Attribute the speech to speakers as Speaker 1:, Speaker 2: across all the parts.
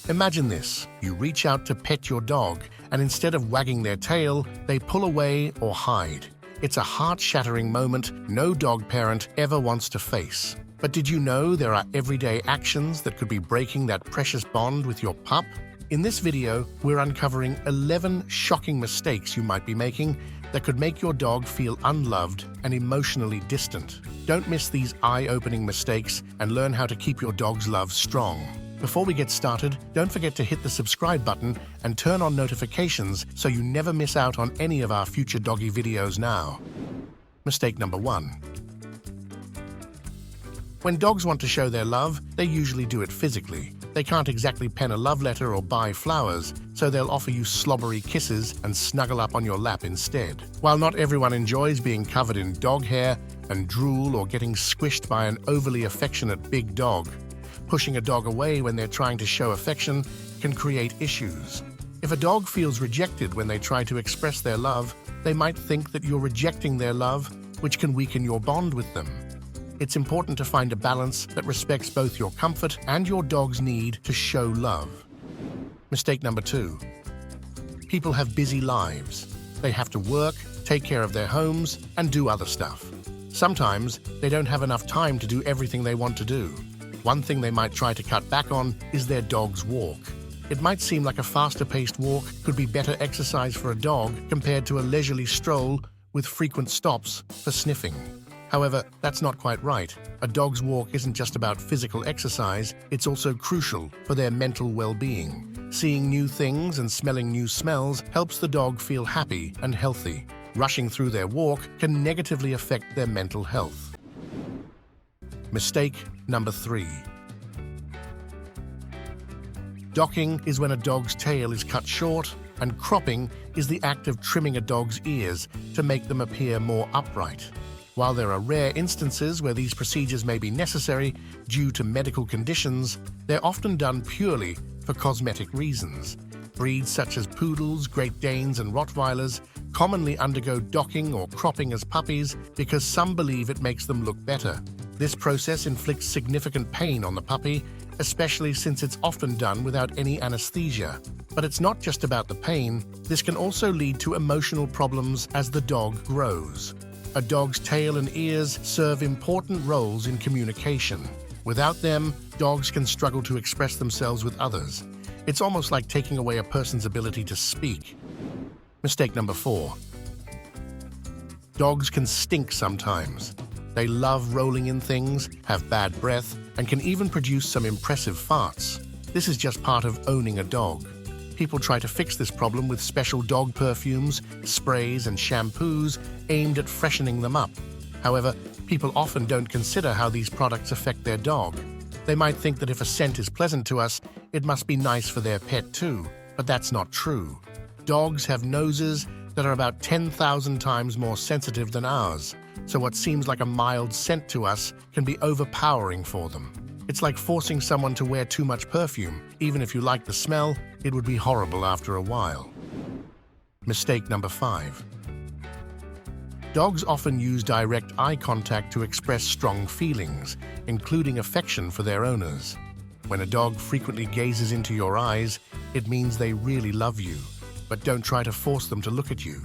Speaker 1: Imagine this. You reach out to pet your dog, and instead of wagging their tail, they pull away or hide. It's a heart-shattering moment no dog parent ever wants to face. But did you know there are everyday actions that could be breaking that precious bond with your pup? In this video, we're uncovering 11 shocking mistakes you might be making that could make your dog feel unloved and emotionally distant. Don't miss these eye-opening mistakes and learn how to keep your dog's love strong. Before we get started, don't forget to hit the subscribe button and turn on notifications so you never miss out on any of our future doggy videos now. Mistake number 1. When dogs want to show their love, they usually do it physically. They can't exactly pen a love letter or buy flowers, so they'll offer you slobbery kisses and snuggle up on your lap instead. While not everyone enjoys being covered in dog hair and drool or getting squished by an overly affectionate big dog, pushing a dog away when they're trying to show affection can create issues. If a dog feels rejected when they try to express their love, they might think that you're rejecting their love, which can weaken your bond with them. It's important to find a balance that respects both your comfort and your dog's need to show love. Mistake number 2. People have busy lives. They have to work, take care of their homes, and do other stuff. Sometimes they don't have enough time to do everything they want to do. One thing they might try to cut back on is their dog's walk. It might seem like a faster-paced walk could be better exercise for a dog compared to a leisurely stroll with frequent stops for sniffing. However, that's not quite right. A dog's walk isn't just about physical exercise, it's also crucial for their mental well-being. Seeing new things and smelling new smells helps the dog feel happy and healthy. Rushing through their walk can negatively affect their mental health. Mistake number 3. Docking is when a dog's tail is cut short, and cropping is the act of trimming a dog's ears to make them appear more upright. While there are rare instances where these procedures may be necessary due to medical conditions, they're often done purely for cosmetic reasons. Breeds such as poodles, Great Danes, and Rottweilers commonly undergo docking or cropping as puppies because some believe it makes them look better. This process inflicts significant pain on the puppy, especially since it's often done without any anesthesia. But it's not just about the pain. This can also lead to emotional problems as the dog grows. A dog's tail and ears serve important roles in communication. Without them, dogs can struggle to express themselves with others. It's almost like taking away a person's ability to speak. Mistake number 4. Dogs can stink sometimes. They love rolling in things, have bad breath, and can even produce some impressive farts. This is just part of owning a dog. People try to fix this problem with special dog perfumes, sprays, and shampoos aimed at freshening them up. However, people often don't consider how these products affect their dog. They might think that if a scent is pleasant to us, it must be nice for their pet too, but that's not true. Dogs have noses that are about 10,000 times more sensitive than ours, so what seems like a mild scent to us can be overpowering for them. It's like forcing someone to wear too much perfume. Even if you like the smell, it would be horrible after a while. Mistake number 5. Dogs often use direct eye contact to express strong feelings, including affection for their owners. When a dog frequently gazes into your eyes, it means they really love you, but don't try to force them to look at you.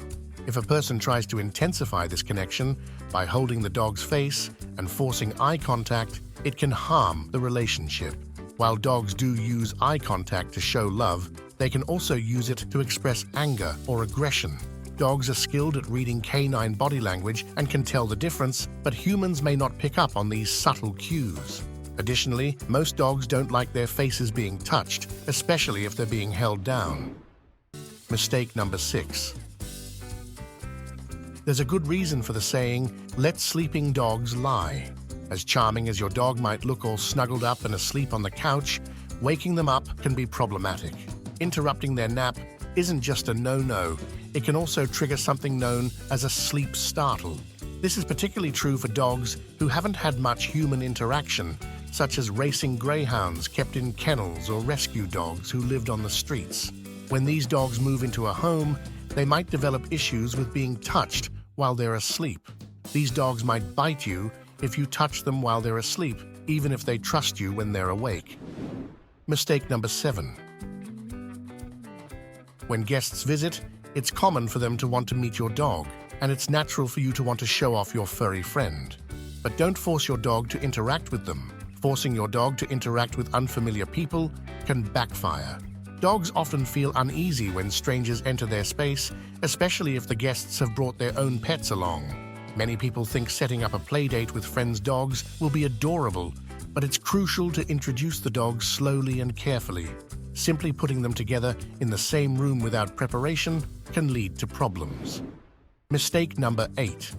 Speaker 1: If a person tries to intensify this connection by holding the dog's face and forcing eye contact, it can harm the relationship. While dogs do use eye contact to show love, they can also use it to express anger or aggression. Dogs are skilled at reading canine body language and can tell the difference, but humans may not pick up on these subtle cues. Additionally, most dogs don't like their faces being touched, especially if they're being held down. Mistake number 6. There's a good reason for the saying, "Let sleeping dogs lie." As charming as your dog might look all snuggled up and asleep on the couch, waking them up can be problematic. Interrupting their nap isn't just a no-no, it can also trigger something known as a sleep startle. This is particularly true for dogs who haven't had much human interaction, such as racing greyhounds kept in kennels or rescue dogs who lived on the streets. When these dogs move into a home, they might develop issues with being touched while they're asleep. These dogs might bite you if you touch them while they're asleep, even if they trust you when they're awake. Mistake number 7. When guests visit, it's common for them to want to meet your dog, and it's natural for you to want to show off your furry friend. But don't force your dog to interact with them. Forcing your dog to interact with unfamiliar people can backfire. Dogs often feel uneasy when strangers enter their space, especially if the guests have brought their own pets along. Many people think setting up a play date with friends' dogs will be adorable, but it's crucial to introduce the dogs slowly and carefully. Simply putting them together in the same room without preparation can lead to problems. Mistake number 8.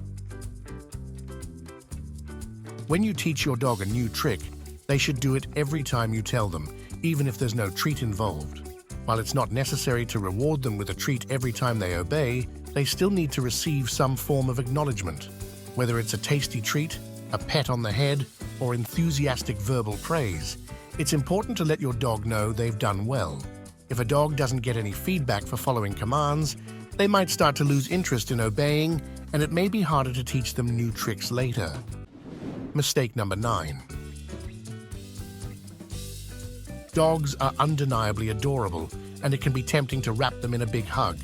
Speaker 1: When you teach your dog a new trick, they should do it every time you tell them, even if there's no treat involved. While it's not necessary to reward them with a treat every time they obey, they still need to receive some form of acknowledgement. Whether it's a tasty treat, a pet on the head, or enthusiastic verbal praise, it's important to let your dog know they've done well. If a dog doesn't get any feedback for following commands, they might start to lose interest in obeying, and it may be harder to teach them new tricks later. Mistake number 9. Dogs are undeniably adorable, and it can be tempting to wrap them in a big hug.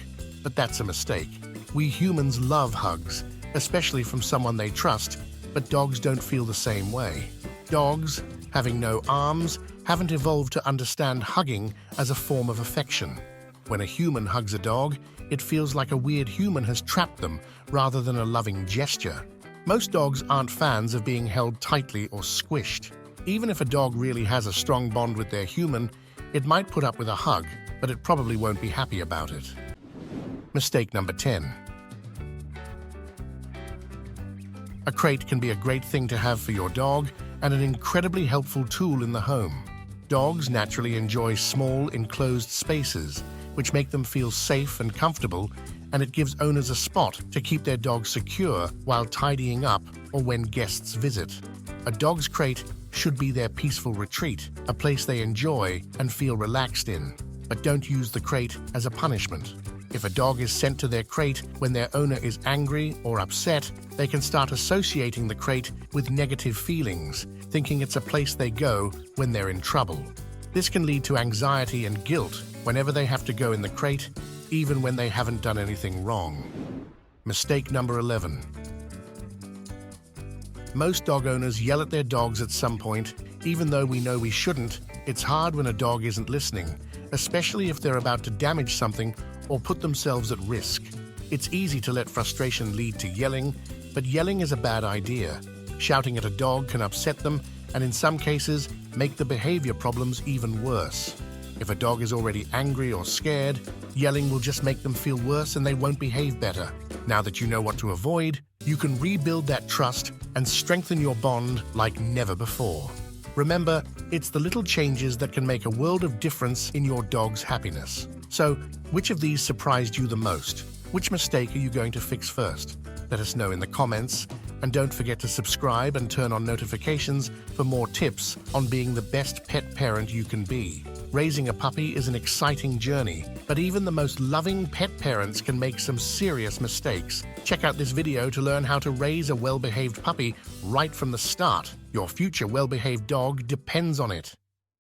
Speaker 1: But that's a mistake. We humans love hugs, especially from someone they trust, but dogs don't feel the same way. Dogs, having no arms, haven't evolved to understand hugging as a form of affection. When a human hugs a dog, it feels like a weird human has trapped them rather than a loving gesture. Most dogs aren't fans of being held tightly or squished. Even if a dog really has a strong bond with their human, it might put up with a hug, but it probably won't be happy about it. Mistake number 10. A crate can be a great thing to have for your dog and an incredibly helpful tool in the home. Dogs naturally enjoy small, enclosed spaces, which make them feel safe and comfortable, and it gives owners a spot to keep their dog secure while tidying up or when guests visit. A dog's crate should be their peaceful retreat, a place they enjoy and feel relaxed in. But don't use the crate as a punishment. If a dog is sent to their crate when their owner is angry or upset, they can start associating the crate with negative feelings, thinking it's a place they go when they're in trouble. This can lead to anxiety and guilt whenever they have to go in the crate, even when they haven't done anything wrong. Mistake number 11. Most dog owners yell at their dogs at some point, even though we know we shouldn't. It's hard when a dog isn't listening, especially if they're about to damage something or put themselves at risk. It's easy to let frustration lead to yelling, but yelling is a bad idea. Shouting at a dog can upset them and in some cases make the behavior problems even worse. If a dog is already angry or scared, yelling will just make them feel worse and they won't behave better. Now that you know what to avoid, you can rebuild that trust and strengthen your bond like never before. Remember, it's the little changes that can make a world of difference in your dog's happiness. So, which of these surprised you the most? Which mistake are you going to fix first? Let us know in the comments, and don't forget to subscribe and turn on notifications for more tips on being the best pet parent you can be. Raising a puppy is an exciting journey, but even the most loving pet parents can make some serious mistakes. Check out this video to learn how to raise a well-behaved puppy right from the start. Your future well-behaved dog depends on it.